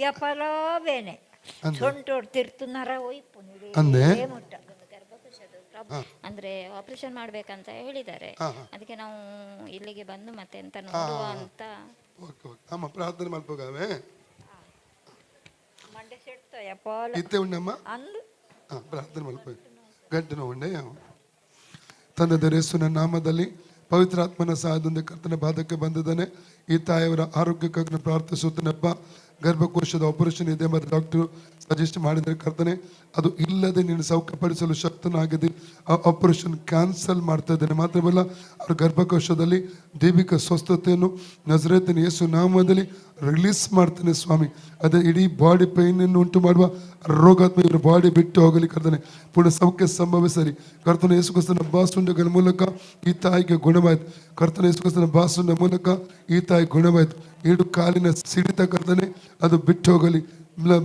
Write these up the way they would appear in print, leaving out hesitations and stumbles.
ಎಪ್ಪಲೋ ಬೇನೆ ಸೊಂಟೋಡ್ ತಿರ್ತುನರ ಒಯ್ಪು ಅಂದೆ ಮುಟ್ಟ ಅಂದ್ರೆ ಆಪರೇಷನ್ ಮಾಡ್ಬೇಕಂತ ಹೇಳಿದ್ದಾರೆ. ಅದಕ್ಕೆ ನಾವು ಇಲ್ಲಿಗೆ ಬಂದು ಮತ್ತೆ ಎಂತ ನೋಡುವ ಅಂತ. ಅಮ್ಮ ಪ್ರಾರ್ಥನೆ ಮಾಡ್ಬೋಗಾವೆ ಮಂಡೆ ಸೆಡ್ತ ಎಪ್ಪಲ ಇತ್ತೆ ಉಂಡಮ್ಮ ಅಂದು ಪ್ರಾರ್ಥನೆ ಮಾಡ್ಬೇಕು ಗಂಟೆ ನೋವುಂಡೆ ತಂದೆ ದರೇಸುನ ನಾಮದಲ್ಲಿ ಪವಿತ್ರಾತ್ಮನ ಸಹಾಯದಿಂದ ಕರ್ತನ ಬಾಧಕ್ಕೆ ಬಂದಿದ್ದಾನೆ. ಈ ತಾಯಿಯವರ ಆರೋಗ್ಯಕ್ಕಾಗಿ ಪ್ರಾರ್ಥಿಸುತ್ತೇನಪ್ಪ. ಗರ್ಭಕೋಶದ ಆಪರೇಷನ್ ಇದೆ ಮತ್ತು ಡಾಕ್ಟರ್ ಸಜೆಸ್ಟ್ ಮಾಡಿದರೆ ಕರ್ತನೆ ಅದು ಇಲ್ಲದೆ ನೀನು ಸೌಖ್ಯಪಡಿಸಲು ಶಕ್ತನಾಗಿದೆ. ಆ ಆಪರೇಷನ್ ಕ್ಯಾನ್ಸಲ್ ಮಾಡ್ತಾ ಇದ್ದೇನೆ. ಮಾತ್ರವಲ್ಲ ಅವ್ರ ಗರ್ಭಕೋಶದಲ್ಲಿ ದೈವಿಕ ಸ್ವಸ್ಥತೆಯನ್ನು ನಜರೇತಿನ ಯೇಸು ನಾಮದಲ್ಲಿ ರಿಲೀಸ್ ಮಾಡ್ತೇನೆ ಸ್ವಾಮಿ. ಅದೇ ಇಡೀ ಬಾಡಿ ಪೈನನ್ನು ಉಂಟು ಮಾಡುವ ರೋಗಾತ್ಮ ಇವರ ಬಾಡಿ ಬಿಟ್ಟು ಹೋಗಲಿ ಕರ್ತನೆ. ಪುನಃ ಸೌಖ್ಯ ಸಂಭವಿಸಲಿ ಕರ್ತನ ಯೇಸು ಕ್ರಿಸ್ತನ ಬಾಸುಂಡಗಳ ಮೂಲಕ ಈ ತಾಯಿಗೆ ಗುಣವಾಯಿತು. ಕರ್ತನ ಯೇಸು ಕ್ರಿಸ್ತನ ಬಾಸುಂಡ ಮೂಲಕ ಈ ತಾಯಿ ಗುಣವಾಯಿತು. ಏಳು ಕಾಲಿನ ಸಿಡಿತ ಕರ್ತನೆ ಅದು ಬಿಟ್ಟು ಹೋಗಲಿ.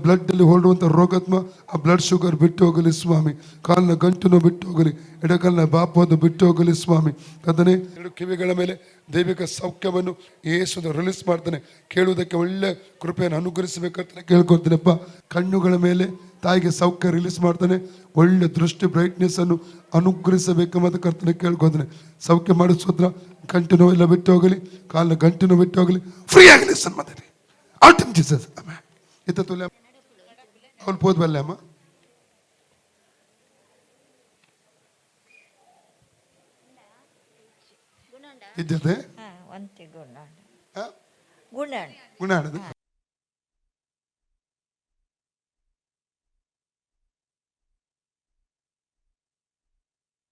ಬ್ಲಡ್ ಅಲ್ಲಿ ಹೊರಡುವಂಥ ರೋಗಾತ್ಮ ಆ ಬ್ಲಡ್ ಶುಗರ್ ಬಿಟ್ಟು ಹೋಗಲಿ ಸ್ವಾಮಿ. ಕಾಲಿನ ಗಂಟುನು ಬಿಟ್ಟು ಹೋಗಲಿ. ಎಡಕಾಲಿನ ಬಾಪದು ಬಿಟ್ಟು ಹೋಗಲಿ ಸ್ವಾಮಿ. ಕರ್ತನೆ ಎರಡು ಕಿವಿಗಳ ಮೇಲೆ ದೈವಿಕ ಸೌಖ್ಯವನ್ನು ಯೇಸುದ ರಿಲೀಸ್ ಮಾಡ್ತಾನೆ. ಕೇಳುವುದಕ್ಕೆ ಒಳ್ಳೆ ಕೃಪೆಯನ್ನು ಅನುಗ್ರಹಿಸಬೇಕಂತ ಕೇಳ್ಕೊಳ್ತೀನಪ್ಪ. ಕಣ್ಣುಗಳ ಮೇಲೆ ತಾಯಿಗೆ ಸೌಖ್ಯ ರಿಲೀಸ್ ಮಾಡ್ತಾನೆ. ಒಳ್ಳೆ ದೃಷ್ಟಿ ಬ್ರೈಟ್ನೆಸ್ ಅನ್ನು ಅನುಗ್ರಹಿಸಬೇಕೆಂಬ ಕರ್ತನೆ ಕೇಳ್ಕೊತಾನೆ. ಸೌಖ್ಯ ಮಾಡಿಸೋದ್ರ ಗಂಟು ನೋವೆಲ್ಲ ಬಿಟ್ಟು ಹೋಗಲಿ. ಕಾಲಿನ ಗಂಟು ಬಿಟ್ಟು ಹೋಗಲಿ. ಫ್ರೀ ಆಗಲಿ ಸನ್ಮದಲ್ಲಿ ಔಟ್ ಇನ್ ಜೀಸಸ್ ಆಮೆನ್. ಇತ್ತ ತುಲೆ ಅವಳು ಪೋದ್ಬಲ್ಲೆ ಅಮ್ಮ ಇದ್ದದೆ ಗುಣ ಗುಣ